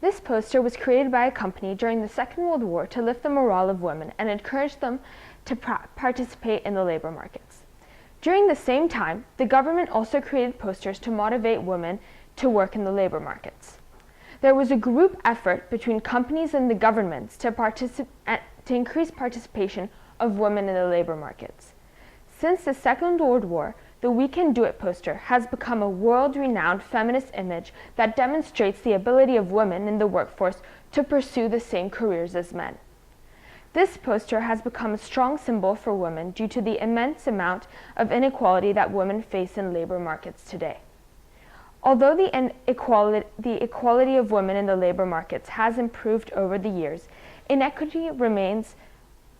This poster was created by a company during the Second World War to lift the morale of women and encourage them to participate in the labor markets. During the same time, the government also created posters to motivate women to work in the labor markets. There was a group effort between companies and the governments to increase participation of women in the labor markets. Since the Second World War, the We Can Do It poster has become a world-renowned feminist image that demonstrates the ability of women in the workforce to pursue the same careers as men. This poster has become a strong symbol for women due to the immense amount of inequality that women face in labor markets today. Although the equality of women in the labor markets has improved over the years, inequity remains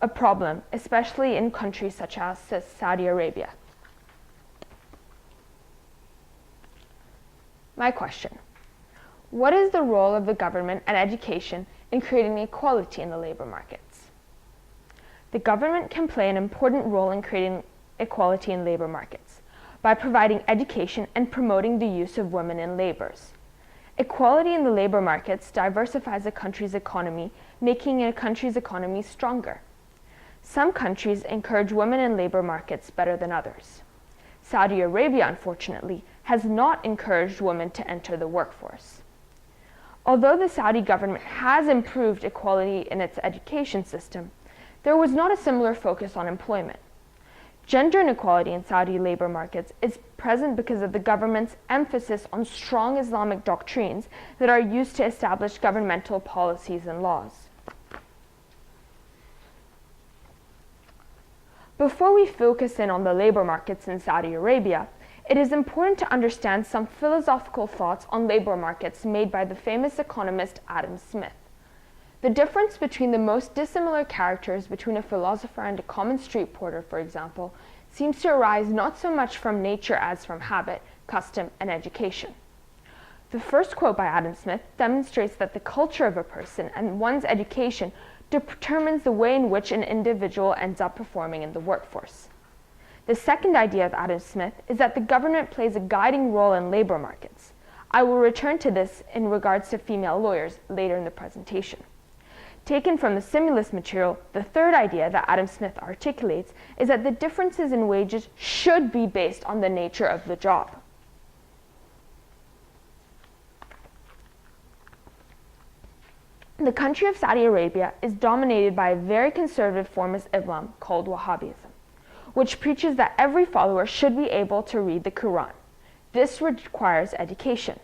a problem, especially in countries such as Saudi Arabia. My question: what is the role of the government and education in creating equality in the labor markets? The government can play an important role in creating equality in labor markets by providing education and promoting the use of women in labors. Equality in the labor markets diversifies a country's economy, making a country's economy stronger. Some countries encourage women in labor markets better than others. Saudi Arabia, unfortunately, has not encouraged women to enter the workforce. Although the Saudi government has improved equality in its education system, there was not a similar focus on employment. Gender inequality in Saudi labor markets is present because of the government's emphasis on strong Islamic doctrines that are used to establish governmental policies and laws. Before we focus in on the labor markets in Saudi Arabia, it is important to understand some philosophical thoughts on labor markets made by the famous economist Adam Smith. The difference between the most dissimilar characters between a philosopher and a common street porter, for example, seems to arise not so much from nature as from habit, custom, and education. The first quote by Adam Smith demonstrates that the culture of a person and one's education determines the way in which an individual ends up performing in the workforce. The second idea of Adam Smith is that the government plays a guiding role in labor markets. I will return to this in regards to female lawyers later in the presentation. Taken from the stimulus material, the third idea that Adam Smith articulates is that the differences in wages should be based on the nature of the job. The country of Saudi Arabia is dominated by a very conservative form of Islam called Wahhabism, which preaches that every follower should be able to read the Quran. This requires education.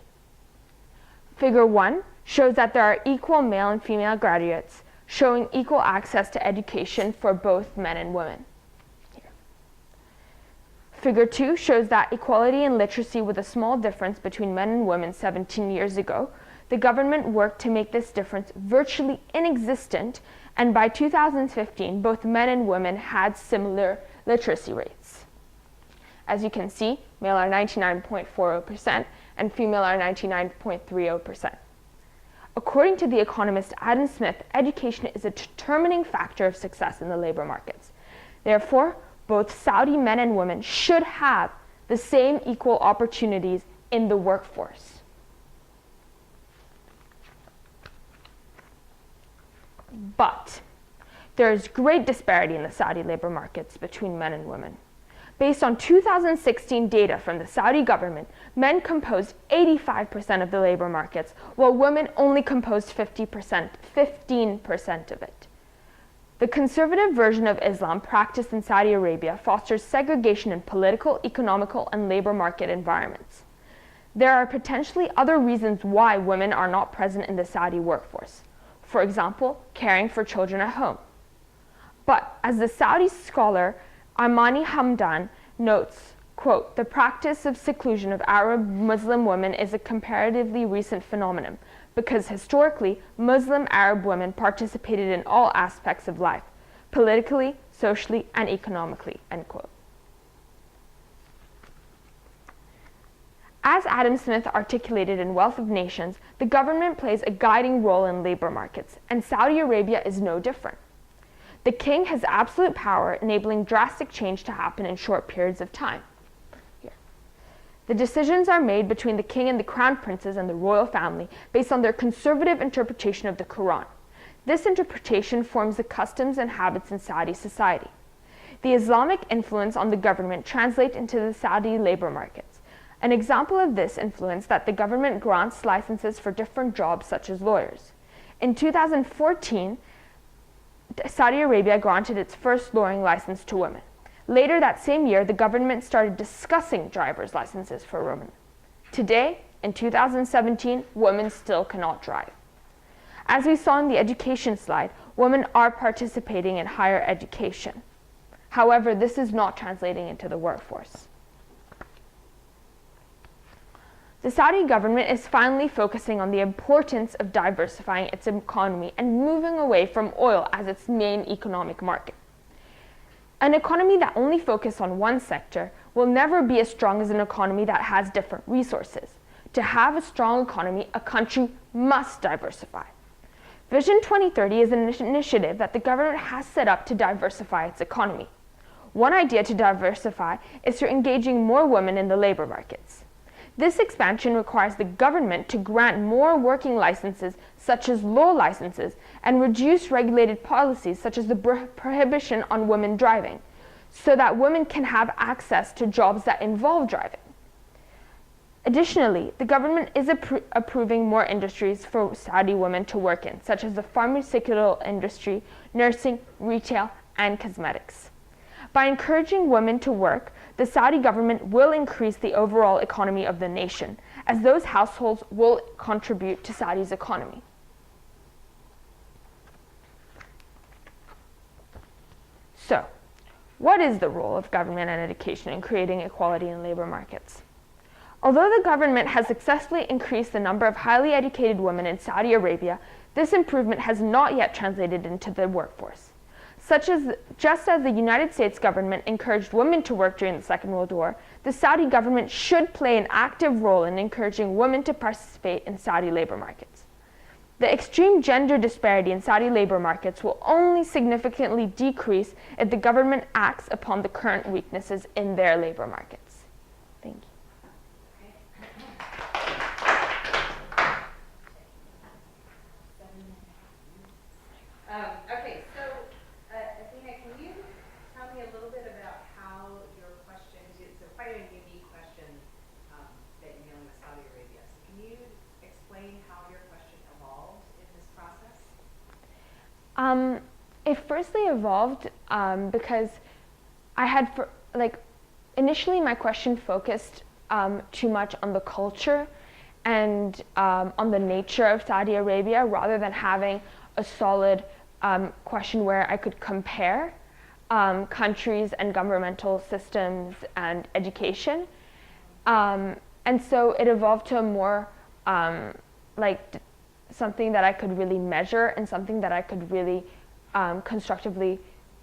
Figure 1 shows that there are equal male and female graduates, showing equal access to education for both men and women. Here. Figure 2 shows that equality in literacy with a small difference between men and women 17 years ago. The government worked to make this difference virtually inexistent, and by 2015, both men and women had similar literacy rates. As you can see, male are 99.40% and female are 99.30%. According to the economist Adam Smith, education is a determining factor of success in the labor markets. Therefore, both Saudi men and women should have the same equal opportunities in the workforce. But there is great disparity in the Saudi labor markets between men and women. Based on 2016 data from the Saudi government, men composed 85% of the labor markets, while women only composed 15% of it. The conservative version of Islam practiced in Saudi Arabia fosters segregation in political, economical, and labor market environments. There are potentially other reasons why women are not present in the Saudi workforce. For example, caring for children at home. But as the Saudi scholar Amani Hamdan notes, quote, "The practice of seclusion of Arab Muslim women is a comparatively recent phenomenon because historically, Muslim Arab women participated in all aspects of life, politically, socially, and economically," end quote. As Adam Smith articulated in Wealth of Nations, the government plays a guiding role in labor markets, and Saudi Arabia is no different. The king has absolute power, enabling drastic change to happen in short periods of time. Here. The decisions are made between the king and the crown princes and the royal family based on their conservative interpretation of the Quran. This interpretation forms the customs and habits in Saudi society. The Islamic influence on the government translates into the Saudi labor markets. An example of this influence that the government grants licenses for different jobs such as lawyers. In 2014, Saudi Arabia granted its first lawyering license to women. Later that same year, the government started discussing driver's licenses for women. Today, in 2017, women still cannot drive. As we saw in the education slide, women are participating in higher education. However, this is not translating into the workforce. The Saudi government is finally focusing on the importance of diversifying its economy and moving away from oil as its main economic market. An economy that only focuses on one sector will never be as strong as an economy that has different resources. To have a strong economy, a country must diversify. Vision 2030 is an initiative that the government has set up to diversify its economy. One idea to diversify is through engaging more women in the labor markets. This expansion requires the government to grant more working licenses, such as law licenses, and reduce regulated policies, such as the prohibition on women driving, so that women can have access to jobs that involve driving. Additionally, the government is approving more industries for Saudi women to work in, such as the pharmaceutical industry, nursing, retail, and cosmetics. By encouraging women to work, the Saudi government will increase the overall economy of the nation, as those households will contribute to Saudi's economy. So, what is the role of government and education in creating equality in labor markets? Although the government has successfully increased the number of highly educated women in Saudi Arabia, this improvement has not yet translated into the workforce. Just as the United States government encouraged women to work during the Second World War, the Saudi government should play an active role in encouraging women to participate in Saudi labor markets. The extreme gender disparity in Saudi labor markets will only significantly decrease if the government acts upon the current weaknesses in their labor markets. Thank you. Okay, so Athina, can you tell me a little bit about how your question, it's quite a unique question that you're dealing with Saudi Arabia. So can you explain how your question evolved in this process? It firstly evolved because I had, initially my question focused too much on the culture and on the nature of Saudi Arabia rather than having a solid question where I could compare countries and governmental systems and education. And so it evolved to a more something that I could really measure and something that I could really constructively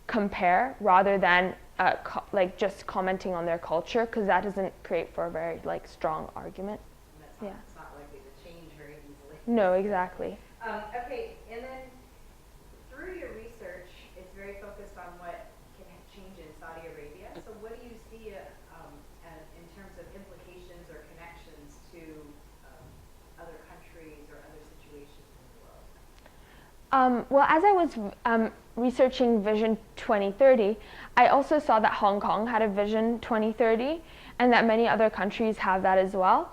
compare rather than just commenting on their culture, because that doesn't create for a very strong argument. And it's not likely to change very easily. No, exactly. Okay, and then through your research, it's very focused on what can change in Saudi Arabia. So what do you see in terms of implications or connections to other countries or other situations in the world? Well, as I was researching Vision 2030, I also saw that Hong Kong had a Vision 2030 and that many other countries have that as well.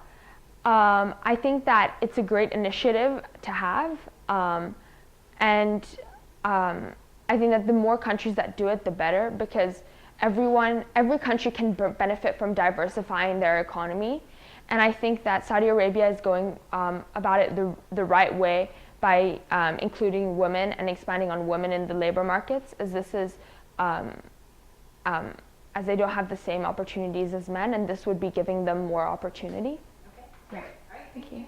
I think that it's a great initiative to have, and I think that the more countries that do it, the better, because every country can benefit from diversifying their economy, and I think that Saudi Arabia is going about it the right way by including women and expanding on women in the labor markets, as this is as they don't have the same opportunities as men, and this would be giving them more opportunity. Okay, great. All right, thank you.